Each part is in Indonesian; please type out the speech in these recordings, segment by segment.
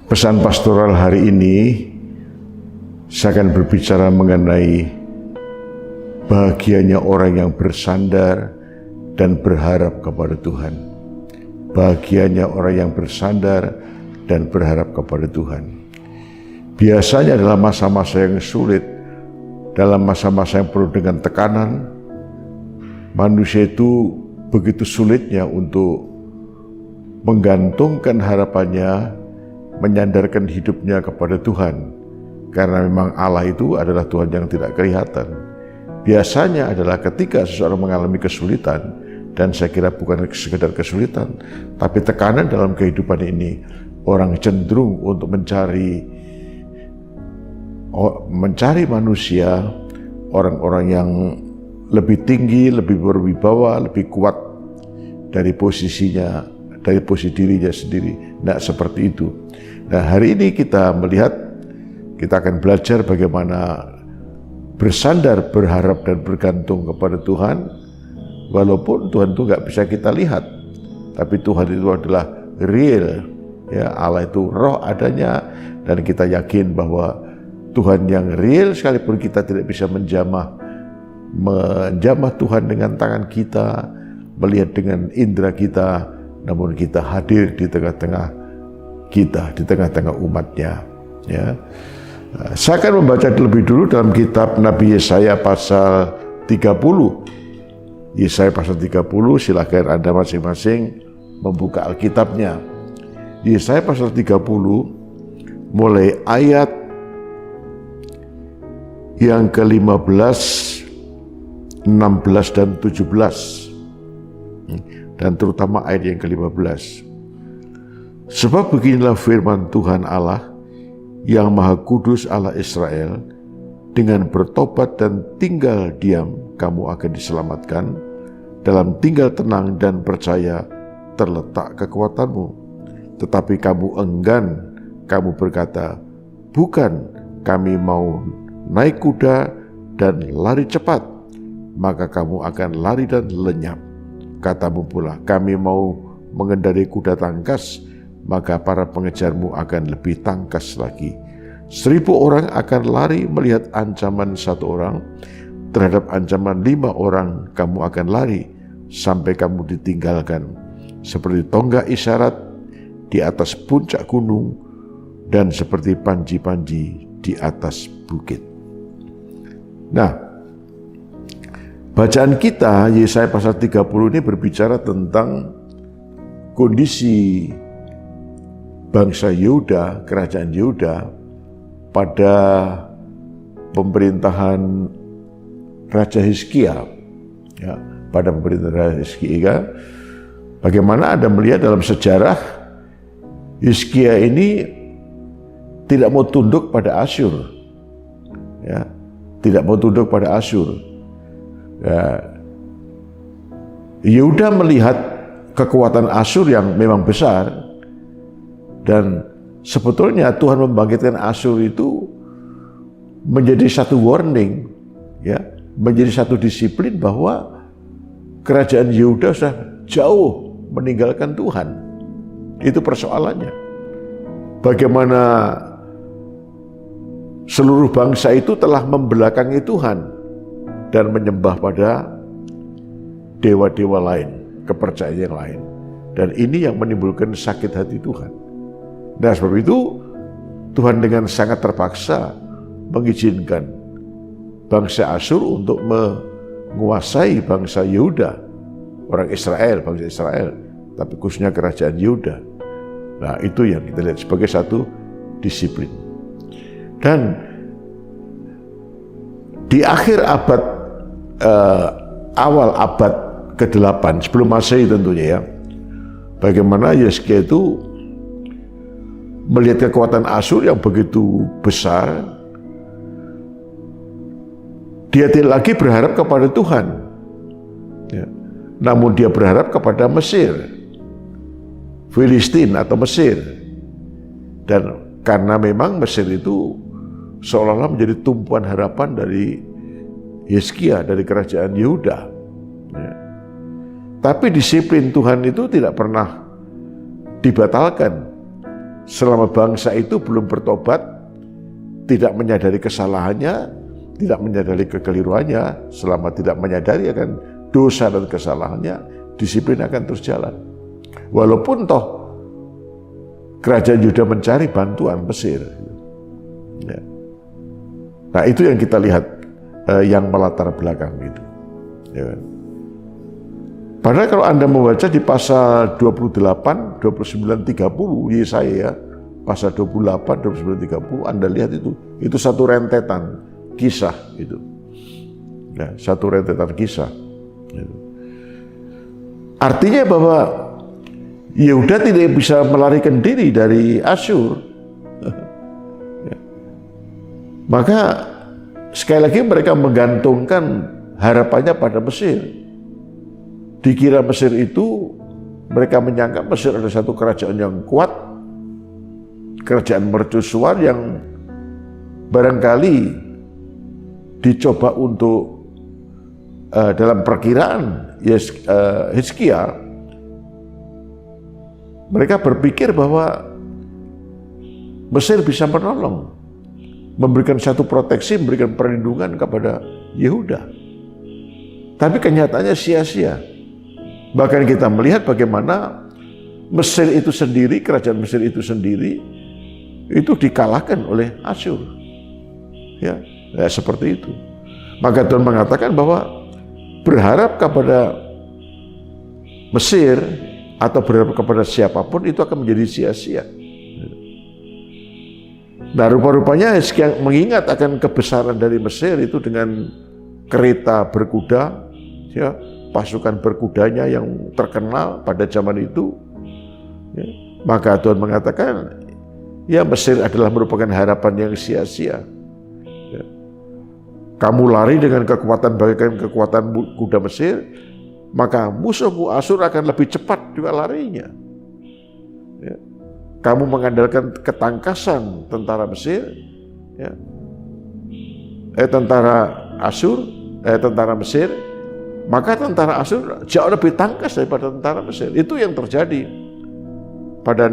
Pesan pastoral hari ini, saya akan berbicara mengenai bahagianya orang yang bersandar dan berharap kepada Tuhan. Bahagianya orang yang bersandar dan berharap kepada Tuhan. Biasanya dalam masa-masa yang sulit, dalam masa-masa yang penuh dengan tekanan, manusia itu begitu sulitnya untuk menggantungkan harapannya, menyandarkan hidupnya kepada Tuhan, karena memang Allah itu adalah Tuhan yang tidak kelihatan. Biasanya adalah ketika seseorang mengalami kesulitan, dan saya kira bukan sekedar kesulitan, tapi tekanan dalam kehidupan ini, orang cenderung untuk mencari manusia, orang-orang yang lebih tinggi, lebih berwibawa, lebih kuat dari posisinya, dari posisi dirinya sendiri. Tidak seperti itu. Nah, hari ini kita akan belajar bagaimana bersandar, berharap, dan bergantung kepada Tuhan, walaupun Tuhan itu nggak bisa kita lihat, tapi Tuhan itu adalah real, ya, Allah itu roh adanya, dan kita yakin bahwa Tuhan yang real, sekalipun kita tidak bisa menjamah Tuhan dengan tangan kita, melihat dengan indera kita, namun kita hadir di tengah-tengah kita, di tengah-tengah umatnya. Ya. Saya akan membaca terlebih dulu dalam kitab Nabi Yesaya pasal 30. Yesaya pasal 30, silakan Anda masing-masing membuka Alkitabnya. Yesaya pasal 30, mulai ayat yang ke-15, 16, dan 17. Dan terutama ayat yang ke-15. Sebab beginilah firman Tuhan Allah yang Maha Kudus, Allah Israel, dengan bertobat dan tinggal diam kamu akan diselamatkan, dalam tinggal tenang dan percaya terletak kekuatanmu. Tetapi kamu enggan, kamu berkata, bukan, kami mau naik kuda dan lari cepat, maka kamu akan lari dan lenyap. Katamu pula, kami mau mengendarai kuda tangkas, maka para pengejarmu akan lebih tangkas lagi. 1000 orang akan lari melihat ancaman 1 orang, terhadap ancaman 5 orang kamu akan lari, sampai kamu ditinggalkan. Seperti tonggak isyarat di atas puncak gunung, dan seperti panji-panji di atas bukit. Nah, bacaan kita, Yesaya pasal 30 ini berbicara tentang kondisi bangsa Yehuda, kerajaan Yehuda pada pemerintahan Raja Hizkia. Ya, pada pemerintahan Raja Hizkia, bagaimana Anda melihat dalam sejarah Hizkia ini tidak mau tunduk pada Asyur, ya, tidak mau tunduk pada Asyur. Ya, Yehuda melihat kekuatan Asyur yang memang besar. Dan sebetulnya Tuhan membangkitkan Asyur itu menjadi satu warning, ya, menjadi satu disiplin bahwa kerajaan Yehuda sudah jauh meninggalkan Tuhan. Itu persoalannya. Bagaimana seluruh bangsa itu telah membelakangi Tuhan dan menyembah pada dewa-dewa lain, kepercayaan yang lain. Dan ini yang menimbulkan sakit hati Tuhan. Nah, sebab itu Tuhan dengan sangat terpaksa mengizinkan bangsa Asyur untuk menguasai bangsa Yehuda, orang Israel, bangsa Israel, tapi khususnya kerajaan Yehuda. Nah, itu yang kita lihat sebagai satu disiplin. Dan di akhir abad awal abad ke-8 sebelum Masehi tentunya, ya, bagaimana Hizkia itu melihat kekuatan Asyur yang begitu besar, dia tidak lagi berharap kepada Tuhan, ya, namun dia berharap kepada Mesir, Filistin atau Mesir. Dan karena memang Mesir itu seolah-olah menjadi tumpuan harapan dari Hizkia, dari kerajaan Yehuda. Ya. Tapi disiplin Tuhan itu tidak pernah dibatalkan. selama bangsa itu belum bertobat, tidak menyadari kesalahannya, tidak menyadari kekeliruannya, selama tidak menyadari akan dosa dan kesalahannya, disiplin akan terus jalan. Walaupun toh kerajaan Yuda mencari bantuan Mesir. Ya. Nah itu yang kita lihat yang melatar belakang itu. Ya. Padahal kalau Anda membaca di pasal 28, 29, 30 Yesaya, pasal 28, 29, 30, Anda lihat itu satu rentetan kisah itu. Ya, satu rentetan kisah. Gitu. Artinya bahwa Yehuda tidak bisa melarikan diri dari Asyur. Ya. Maka sekali lagi mereka menggantungkan harapannya pada Mesir. Dikira Mesir itu, mereka menyangka Mesir adalah satu kerajaan yang kuat, kerajaan mercusuar yang barangkali dicoba untuk dalam perkiraan Hizkia, mereka berpikir bahwa Mesir bisa menolong, memberikan satu proteksi, memberikan perlindungan kepada Yehuda. Tapi kenyataannya sia-sia. Bahkan kita melihat bagaimana Mesir itu sendiri, kerajaan Mesir itu sendiri, itu dikalahkan oleh Asyur. Ya, seperti itu. Maka Tuhan mengatakan bahwa berharap kepada Mesir atau berharap kepada siapapun itu akan menjadi sia-sia. Nah, rupa-rupanya Hizkia mengingat akan kebesaran dari Mesir itu dengan kereta berkuda, ya, pasukan berkudanya yang terkenal pada zaman itu. Ya, maka Tuhan mengatakan, ya Mesir adalah merupakan harapan yang sia-sia. Ya. Kamu lari dengan kekuatan bagaikan kekuatan kuda Mesir, maka musuhmu Asyur akan lebih cepat juga larinya. Ya. Kamu mengandalkan ketangkasan tentara Mesir, ya. Tentara Asyur, tentara Mesir, maka tentara Asyur jauh lebih tangkas daripada tentara Mesir. Itu yang terjadi pada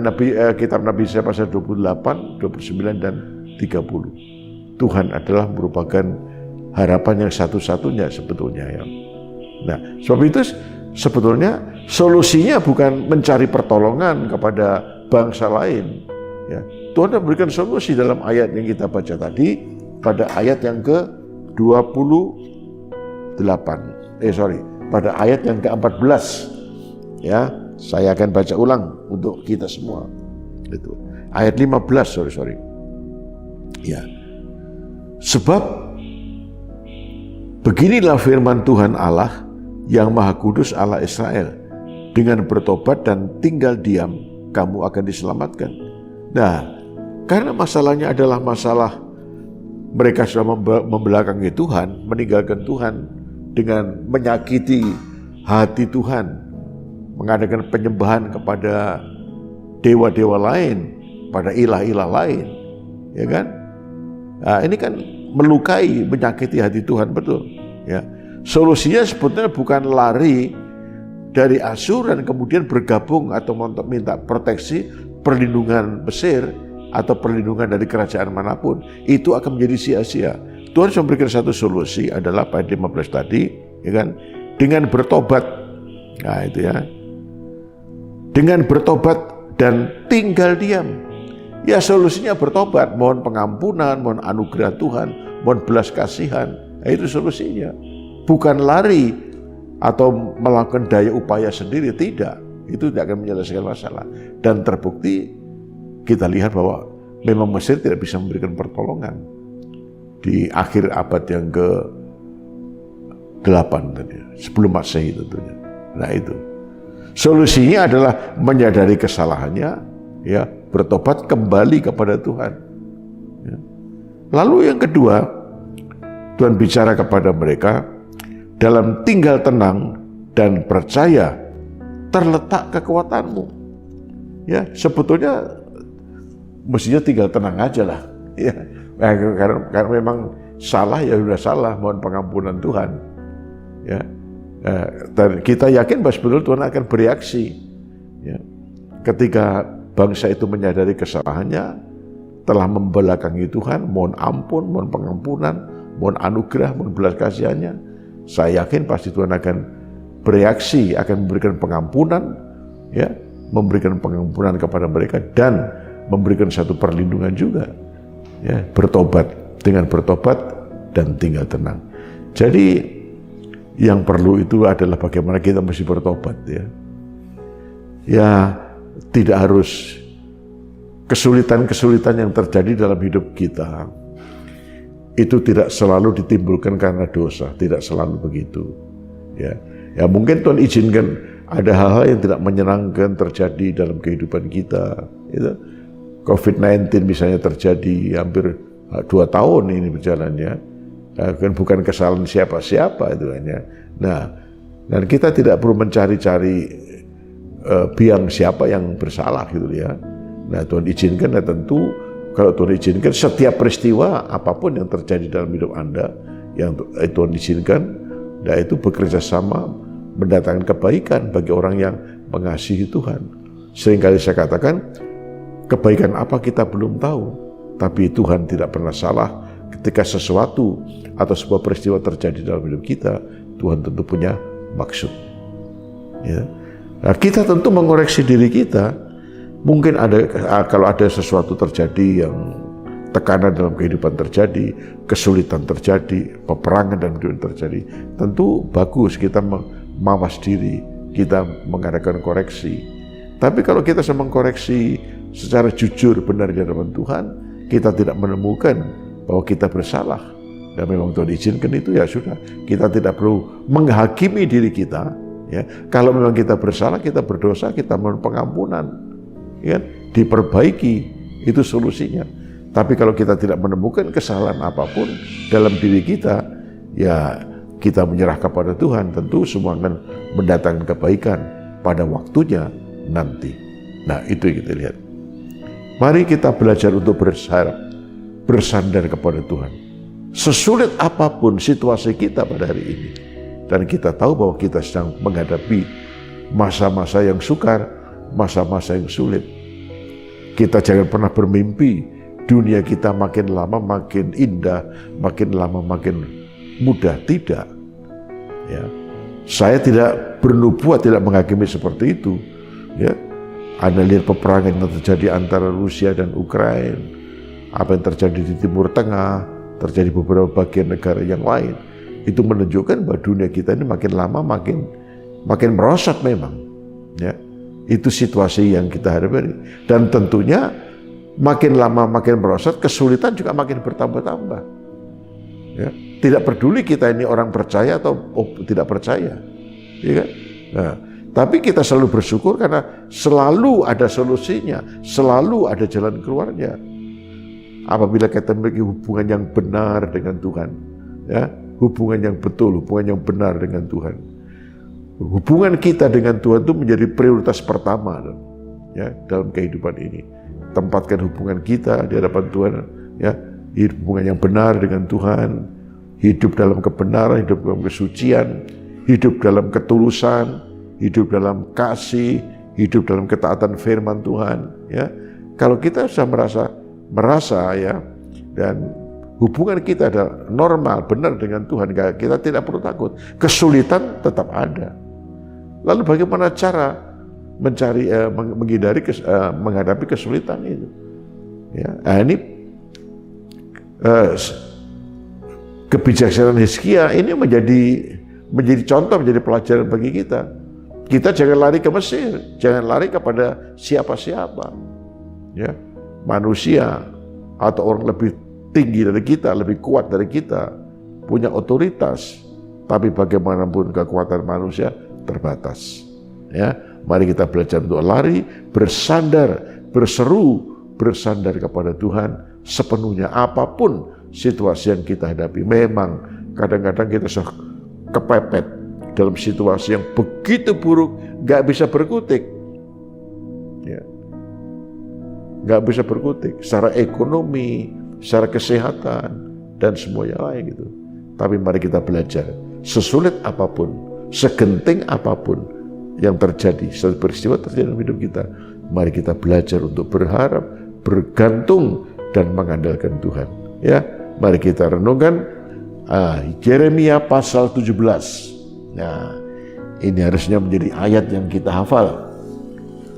kitab Nabi Yesaya pasal 28, 29 dan 30. Tuhan adalah merupakan harapan yang satu-satunya sebetulnya ya. Nah, sebab itu sebetulnya solusinya bukan mencari pertolongan kepada bangsa lain. Ya, Tuhan memberikan solusi dalam ayat yang kita baca tadi pada ayat yang ke-28. Pada ayat yang ke-14. Ya, saya akan baca ulang untuk kita semua. Itu. Ayat 15, sorry. Ya. Sebab beginilah firman Tuhan Allah yang Maha Kudus Allah Israel, dengan bertobat dan tinggal diam, kamu akan diselamatkan. Nah, karena masalahnya adalah masalah mereka sudah membelakangi Tuhan, meninggalkan Tuhan dengan menyakiti hati Tuhan, mengadakan penyembahan kepada dewa-dewa lain, pada ilah-ilah lain, ya kan? Nah, ini kan melukai, menyakiti hati Tuhan, betul. Ya, solusinya sebetulnya bukan lari dari Asyur dan kemudian bergabung atau minta proteksi, perlindungan Mesir atau perlindungan dari kerajaan manapun. Itu akan menjadi sia-sia. Tuhan sudah memberikan satu solusi, adalah pada 15 tadi, ya kan? Dengan bertobat. Nah, itu ya. Dengan bertobat dan tinggal diam. Ya, solusinya bertobat, mohon pengampunan, mohon anugerah Tuhan, mohon belas kasihan. Nah, itu solusinya. Bukan lari atau melakukan daya upaya sendiri, tidak. Itu tidak akan menyelesaikan masalah. Dan terbukti kita lihat bahwa memang Mesir tidak bisa memberikan pertolongan di akhir abad yang ke-8 tadi, sebelum Masehi tentunya. Nah, itu. Solusinya adalah menyadari kesalahannya, ya, bertobat kembali kepada Tuhan. Ya. Lalu yang kedua, Tuhan bicara kepada mereka, dalam tinggal tenang dan percaya terletak kekuatanmu. Ya, sebetulnya mestinya tinggal tenang aja lah. Ya, karena memang salah ya sudah salah, mohon pengampunan Tuhan. Ya, dan kita yakin bahwa sebetulnya Tuhan akan bereaksi. Ya, ketika bangsa itu menyadari kesalahannya, telah membelakangi Tuhan, mohon ampun, mohon pengampunan, mohon anugerah, mohon belas kasihannya, saya yakin pasti Tuhan akan bereaksi, akan memberikan pengampunan, ya, memberikan pengampunan kepada mereka dan memberikan satu perlindungan juga, ya, bertobat, dengan bertobat dan tinggal tenang. Jadi yang perlu itu adalah bagaimana kita mesti bertobat, ya. Ya, tidak harus kesulitan-kesulitan yang terjadi dalam hidup kita itu tidak selalu ditimbulkan karena dosa, tidak selalu begitu. Ya, ya mungkin Tuhan izinkan ada hal-hal yang tidak menyenangkan terjadi dalam kehidupan kita. Itu COVID-19 misalnya terjadi hampir 2 tahun ini berjalannya, kan bukan kesalahan siapa-siapa itu hanya. Nah, dan kita tidak perlu mencari-cari biang siapa yang bersalah gitu ya. Nah, Tuhan izinkan, dan tentu kalau Tuhan izinkan setiap peristiwa apapun yang terjadi dalam hidup Anda yang Tuhan izinkan, nah itu bekerja sama mendatangkan kebaikan bagi orang yang mengasihi Tuhan. Seringkali saya katakan, kebaikan apa kita belum tahu, tapi Tuhan tidak pernah salah ketika sesuatu atau sebuah peristiwa terjadi dalam hidup kita, Tuhan tentu punya maksud. Ya. Nah, kita tentu mengoreksi diri kita. Mungkin kalau ada sesuatu terjadi yang tekanan dalam kehidupan terjadi, kesulitan terjadi, peperangan dalam kehidupan terjadi, tentu bagus kita mawas diri, kita mengadakan koreksi. Tapi kalau kita sedang mengkoreksi secara jujur benar di hadapan Tuhan, kita tidak menemukan bahwa kita bersalah, dan memang Tuhan izinkan itu, ya sudah, kita tidak perlu menghakimi diri kita. Ya, kalau memang kita bersalah, kita berdosa, kita mohon pengampunan, ya, diperbaiki, itu solusinya. Tapi kalau kita tidak menemukan kesalahan apapun dalam diri kita, ya kita menyerah kepada Tuhan, tentu semua akan mendatangkan kebaikan pada waktunya nanti. Nah, itu yang kita lihat. Mari kita belajar untuk bersandar kepada Tuhan. Sesulit apapun situasi kita pada hari ini, dan kita tahu bahwa kita sedang menghadapi masa-masa yang sukar, masa-masa yang sulit. Kita jangan pernah bermimpi dunia kita makin lama makin indah, makin lama makin mudah. Tidak. Ya. Saya tidak bernubuat, tidak menghakimi seperti itu. Ya. Anda lihat peperangan yang terjadi antara Rusia dan Ukraina, apa yang terjadi di Timur Tengah, terjadi beberapa bagian negara yang lain. Itu menunjukkan bahwa dunia kita ini makin lama makin merosot memang. Ya. Itu situasi yang kita hadapi. Dan tentunya makin lama makin merosot, kesulitan juga makin bertambah-tambah. Ya. Tidak peduli kita ini orang percaya atau tidak percaya. Ya kan? Nah, tapi kita selalu bersyukur karena selalu ada solusinya, selalu ada jalan keluarnya. Apabila kita memiliki hubungan yang benar dengan Tuhan, ya, hubungan yang betul, hubungan yang benar dengan Tuhan. Hubungan kita dengan Tuhan itu menjadi prioritas pertama, ya, dalam kehidupan ini. Tempatkan hubungan kita di hadapan Tuhan, ya, hubungan yang benar dengan Tuhan, hidup dalam kebenaran, hidup dalam kesucian, hidup dalam ketulusan, hidup dalam kasih, hidup dalam ketaatan firman Tuhan. Ya, kalau kita sudah merasa, ya, dan hubungan kita ada normal, benar dengan Tuhan, kita tidak perlu takut. Kesulitan tetap ada. Lalu bagaimana cara menghadapi kesulitan itu? Ya, nah ini kebijaksanaan Hizkia ini menjadi contoh, menjadi pelajaran bagi kita. Kita jangan lari ke Mesir, jangan lari kepada siapa-siapa, ya, manusia atau orang lebih tinggi dari kita, lebih kuat dari kita, punya otoritas, tapi bagaimanapun kekuatan manusia terbatas. Ya, mari kita belajar untuk lari, bersandar, bersandar kepada Tuhan sepenuhnya apapun situasi yang kita hadapi. Memang kadang-kadang kita sudah kepepet dalam situasi yang begitu buruk, nggak bisa berkutik. Ya. Nggak bisa berkutik secara ekonomi, secara kesehatan, dan semuanya lain gitu. Tapi mari kita belajar, sesulit apapun, segenting apapun yang terjadi, peristiwa terjadi dalam hidup kita, Mari kita belajar untuk berharap, bergantung, dan mengandalkan Tuhan. Ya, mari kita renungkan Yeremia pasal 17. Nah, ini harusnya menjadi ayat yang kita hafal.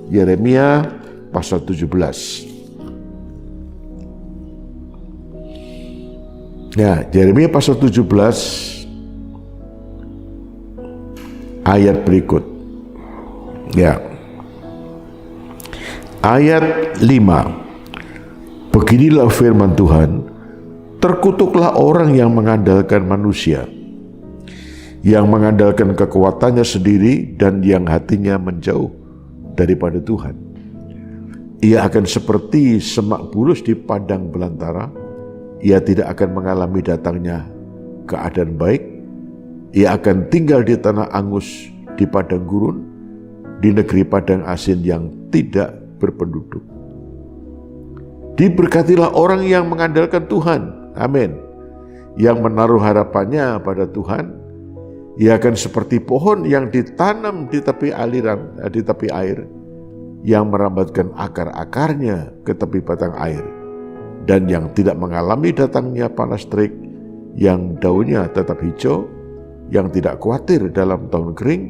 Yeremia pasal 17. Ya, Yeremia pasal 17 ayat berikut. Ya. Ayat 5. Beginilah firman Tuhan, terkutuklah orang yang mengandalkan manusia, yang mengandalkan kekuatannya sendiri dan yang hatinya menjauh daripada Tuhan. Ia akan seperti semak bulus di padang belantara. Ia tidak akan mengalami datangnya keadaan baik. Ia akan tinggal di tanah angus, di padang gurun, di negeri padang asin yang tidak berpenduduk. Diberkatilah orang yang mengandalkan Tuhan. Amin. Yang menaruh harapannya pada Tuhan. Ia akan seperti pohon yang ditanam di tepi aliran, di tepi air, yang merambatkan akar-akarnya ke tepi batang air, dan yang tidak mengalami datangnya panas terik, yang daunnya tetap hijau, yang tidak khawatir dalam tahun kering,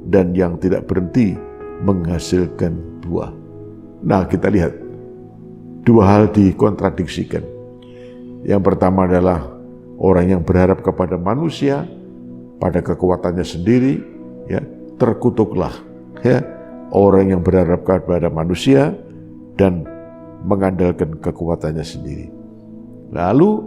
dan yang tidak berhenti menghasilkan buah. Nah, kita lihat dua hal dikontradiksikan. Yang pertama adalah orang yang berharap kepada manusia, pada kekuatannya sendiri, ya, terkutuklah, ya, orang yang berharap kepada manusia dan mengandalkan kekuatannya sendiri. Lalu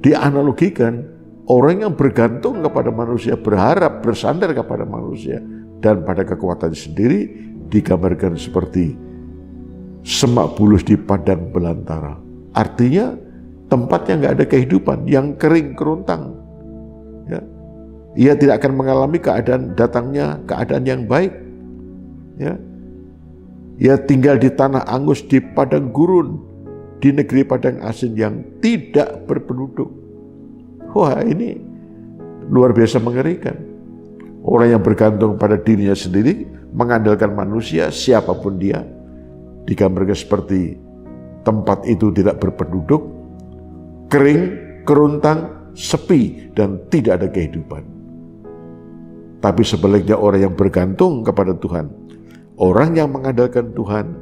dianalogikan orang yang bergantung kepada manusia, berharap, bersandar kepada manusia dan pada kekuatannya sendiri, digambarkan seperti semak bulus di padang belantara. Artinya tempatnya nggak ada kehidupan, yang kering kerontang. Ya. Ia tidak akan mengalami datangnya keadaan yang baik. Ya. Ia tinggal di tanah angus, di padang gurun, di negeri padang asin yang tidak berpenduduk. Wah, ini luar biasa mengerikan. Orang yang bergantung pada dirinya sendiri, mengandalkan manusia, siapapun dia, digambarkan seperti tempat itu tidak berpenduduk, kering, kerontang, sepi, dan tidak ada kehidupan. Tapi sebaliknya orang yang bergantung kepada Tuhan, orang yang mengandalkan Tuhan,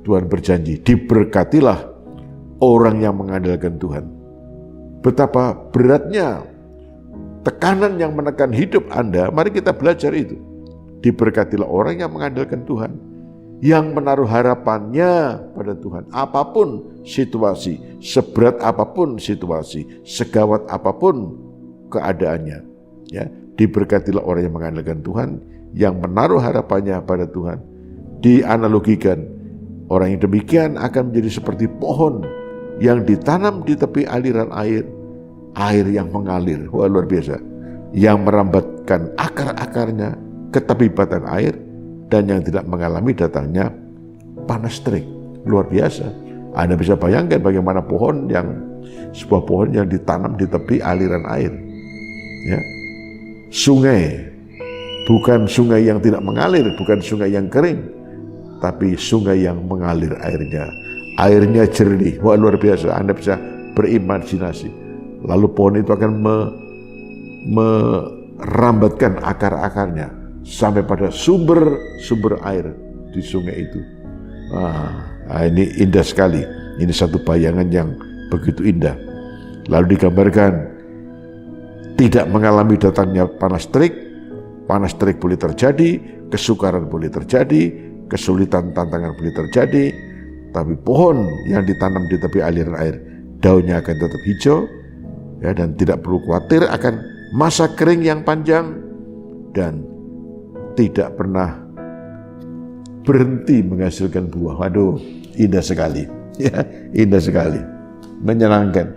Tuhan berjanji, diberkatilah orang yang mengandalkan Tuhan. Betapa beratnya tekanan yang menekan hidup Anda, mari kita belajar itu. Diberkatilah orang yang mengandalkan Tuhan, yang menaruh harapannya pada Tuhan. Apapun situasi, seberat apapun situasi, segawat apapun keadaannya. Ya, diberkatilah orang yang mengandalkan Tuhan, yang menaruh harapannya pada Tuhan. Dianalogikan, orang yang demikian akan menjadi seperti pohon yang ditanam di tepi aliran air, air yang mengalir. Wah, luar biasa. Yang merambatkan akar-akarnya ke tepi batang air, dan yang tidak mengalami datangnya panas terik. Luar biasa. Anda bisa bayangkan bagaimana sebuah pohon yang ditanam di tepi aliran air. Ya. Sungai, bukan sungai yang tidak mengalir, bukan sungai yang kering, tapi sungai yang mengalir airnya. Airnya jernih, wah luar biasa. Anda bisa berimajinasi. Lalu pohon itu akan merambatkan akar-akarnya sampai pada sumber air di sungai itu. Ini indah sekali. Ini satu bayangan yang begitu indah. Lalu digambarkan tidak mengalami datangnya panas terik boleh terjadi, kesukaran boleh terjadi, kesulitan, tantangan boleh terjadi, tapi pohon yang ditanam di tepi aliran air, daunnya akan tetap hijau, ya, dan tidak perlu khawatir akan masa kering yang panjang, dan tidak pernah berhenti menghasilkan buah. Waduh, indah sekali, ya, indah sekali, menyenangkan.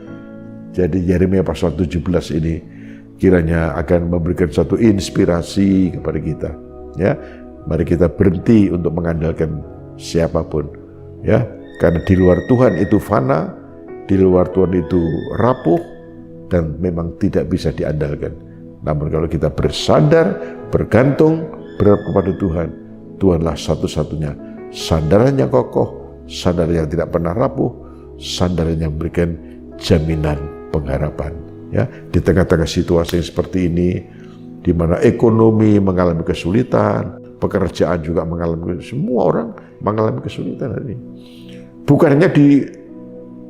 Jadi Yeremia pasal 17 ini kiranya akan memberikan satu inspirasi kepada kita. Ya, mari kita berhenti untuk mengandalkan siapapun. Ya, karena di luar Tuhan itu fana, di luar Tuhan itu rapuh, dan memang tidak bisa diandalkan. Namun kalau kita bersandar, bergantung, berharap kepada Tuhan, Tuhanlah satu-satunya sandaran yang kokoh, sandaran yang tidak pernah rapuh, sandaran yang memberikan jaminan pengharapan. Ya, di tengah-tengah situasi yang seperti ini, di mana ekonomi mengalami kesulitan, pekerjaan juga mengalami, semua orang mengalami kesulitan hari ini. Bukannya di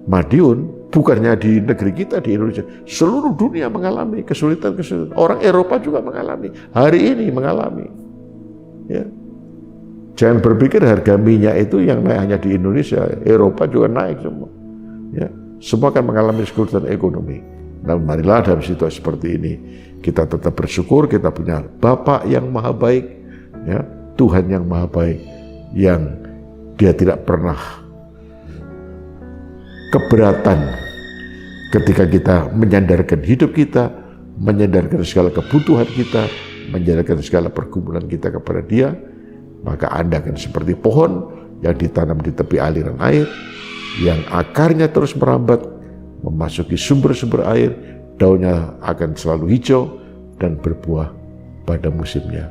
Madiun, bukannya di negeri kita di Indonesia, seluruh dunia mengalami kesulitan-kesulitan. Orang Eropa juga mengalami, hari ini mengalami. Ya. Jangan berpikir harga minyak itu yang naik hanya di Indonesia, Eropa juga naik semua. Ya. Semua akan mengalami kesulitan ekonomi. Namun marilah dalam situasi seperti ini kita tetap bersyukur, kita punya Bapa yang maha baik, ya, Tuhan yang maha baik, yang Dia tidak pernah keberatan ketika kita menyandarkan hidup kita, menyandarkan segala kebutuhan kita, menyandarkan segala pergumulan kita kepada Dia. Maka Anda akan seperti pohon yang ditanam di tepi aliran air, yang akarnya terus merambat, memasuki sumber-sumber air, daunnya akan selalu hijau dan berbuah pada musimnya.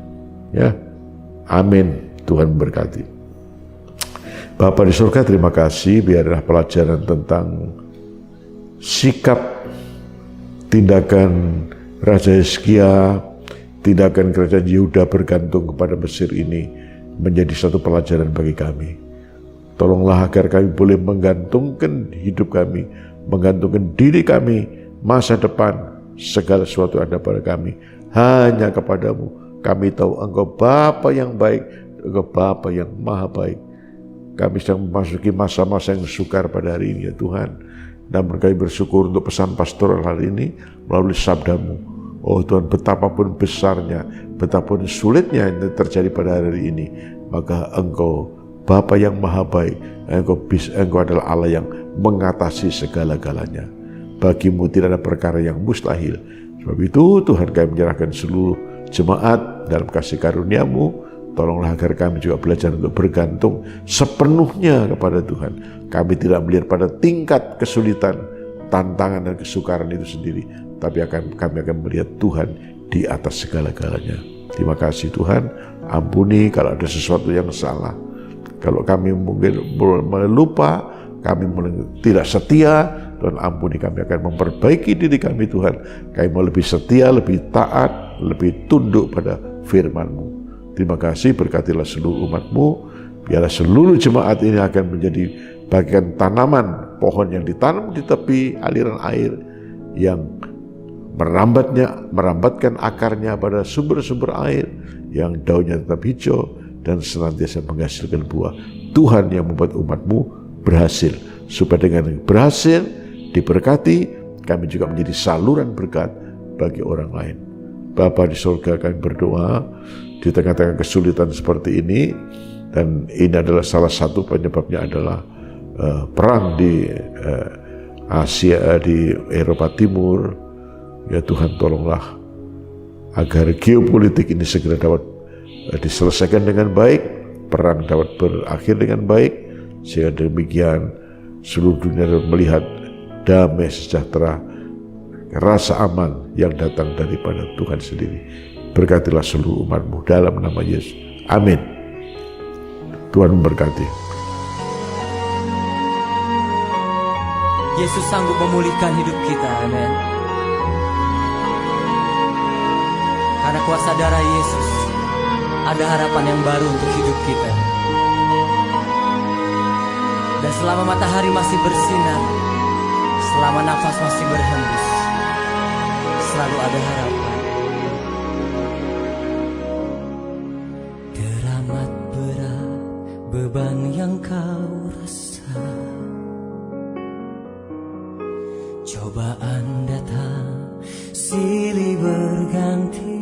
Ya, amin. Tuhan memberkati. Bapa di surga, terima kasih. Biarlah pelajaran tentang sikap, tindakan Raja Hizkia, tindakan kerajaan Yehuda bergantung kepada Mesir ini menjadi satu pelajaran bagi kami. Tolonglah agar kami boleh menggantungkan hidup kami, menggantungkan diri kami, masa depan, segala sesuatu ada pada kami, hanya kepadamu. Kami tahu Engkau Bapa yang baik, Engkau Bapa yang maha baik. Kami sedang memasuki masa-masa yang sukar pada hari ini ya Tuhan. Namun kami bersyukur untuk pesan pastoral hari ini melalui sabdamu. Oh Tuhan, betapapun besarnya, betapapun sulitnya yang terjadi pada hari ini, maka Engkau Bapa yang maha baik, Engkau adalah Allah yang mengatasi segala-galanya. Bagimu tidak ada perkara yang mustahil. Sebab itu Tuhan, kami menyerahkan seluruh jemaat dalam kasih karunia-Mu. Tolonglah agar kami juga belajar untuk bergantung sepenuhnya kepada Tuhan. Kami tidak melihat pada tingkat kesulitan, tantangan dan kesukaran itu sendiri, tapi kami akan melihat Tuhan di atas segala-galanya. Terima kasih Tuhan, ampuni kalau ada sesuatu yang salah. Kalau kami mungkin lupa, kami tidak setia, Tuhan ampuni, kami akan memperbaiki diri kami Tuhan. Kami mau lebih setia, lebih taat, lebih tunduk pada firman-Mu. Terima kasih, berkatilah seluruh umat-Mu, biarlah seluruh jemaat ini akan menjadi bagian tanaman, pohon yang ditanam di tepi aliran air, yang merambatkan akarnya pada sumber-sumber air, yang daunnya tetap hijau, dan senantiasa menghasilkan buah. Tuhan yang membuat umat-Mu berhasil, supaya dengan berhasil, diberkati, kami juga menjadi saluran berkat bagi orang lain. Bapa di surga, kami berdoa, di tengah-tengah kesulitan seperti ini, dan ini adalah salah satu penyebabnya adalah perang di Asia, di Eropa Timur. Ya Tuhan, tolonglah agar geopolitik ini segera dapat diselesaikan dengan baik, perang dapat berakhir dengan baik, sehingga demikian seluruh dunia dapat melihat damai sejahtera, rasa aman yang datang daripada Tuhan sendiri. Berkatilah seluruh umat-Mu dalam nama Yesus. Amin. Tuhan memberkati. Yesus sanggup memulihkan hidup kita. Amin. Karena kuasa darah Yesus, ada harapan yang baru untuk hidup kita. Dan selama matahari masih bersinar, selama nafas masih berhembus, selalu ada harapan. Teramat berat beban yang kau rasa, cobaan datang silih berganti.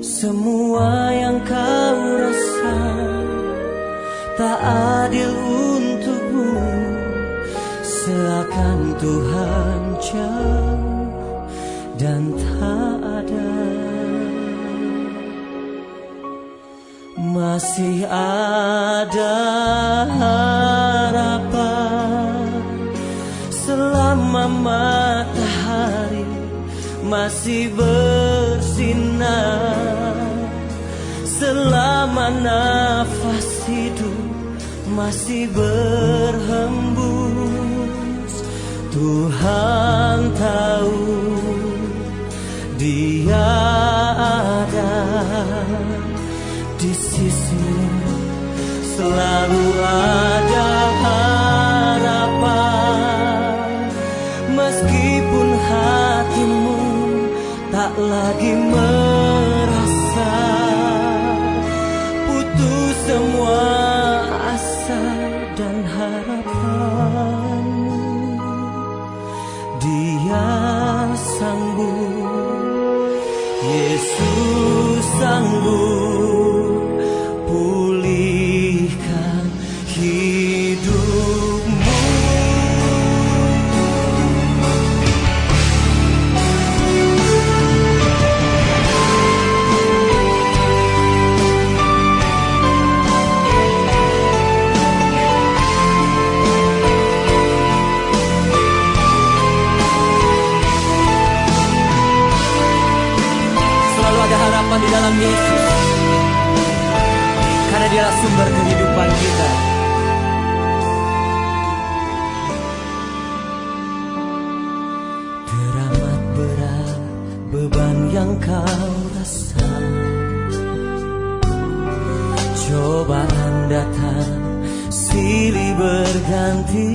Semua yang kau rasa tak adil untukmu, seakan Tuhan jauh dan tak ada. Masih ada harapan selama matahari masih bersinar. masih berhembus. Tuhan tahu Dia ada di sisimu, selalu ada harapan. Meskipun hatimu tak lagi merasa putus semua asa dan harapanmu, Dia sanggup, Yesus sanggup pulihkan hidupmu. Di dalam Yesus, karena Dialah sumber kehidupan kita. Teramat berat beban yang kau rasa, cobaan datang silih berganti.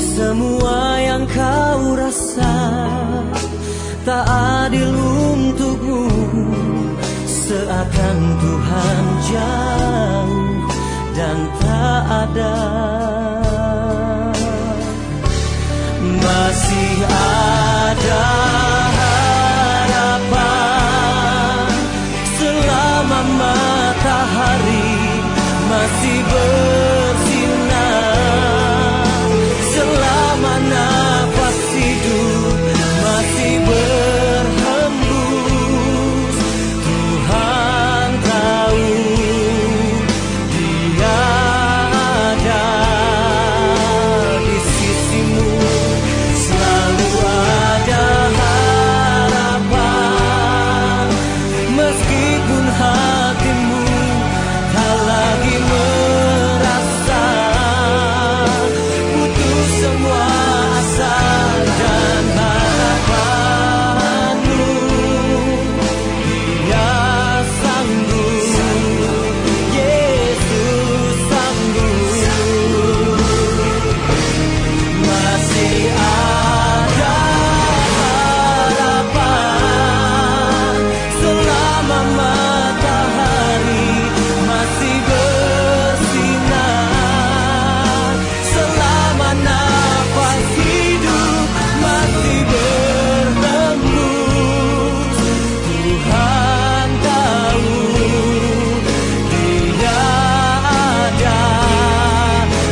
Semua yang kau rasa tak adil untukmu, seakan Tuhan jauh dan tak ada. Masih ada harapan selama matahari masih bersinar, selama nafas hidup masih berhembus. Tuhan tahu Dia ada di sisimu, selalu ada harapan. Meskipun hatimu tak lagi merasa putus semua asa dan harapanmu, Dia sanggup, Yesus sanggup. Masih ada harapan selama matahari masih bersinar, selama nafas hidup masih berhembus. Tuhan tahu Dia ada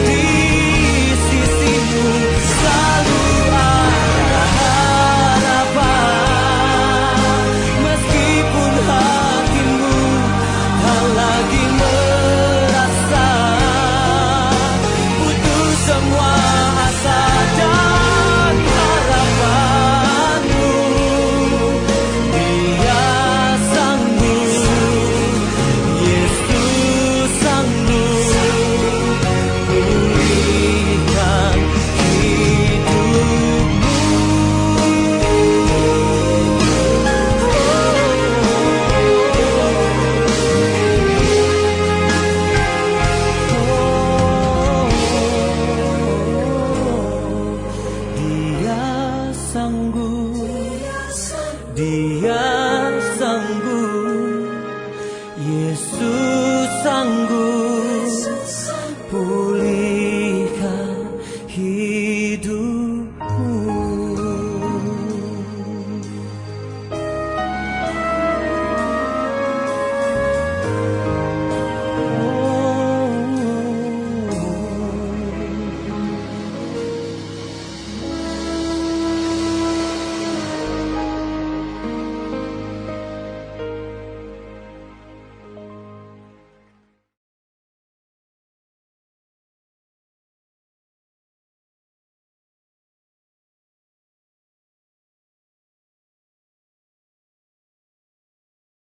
di sisimu, selalu ada harapan. Meskipun hatimu tak lagi merasa putus semua asa dan harapanmu, Dia sanggup, Yesus sanggup pulihkan Dia sanggup, Dia sanggup, Yesus sanggup.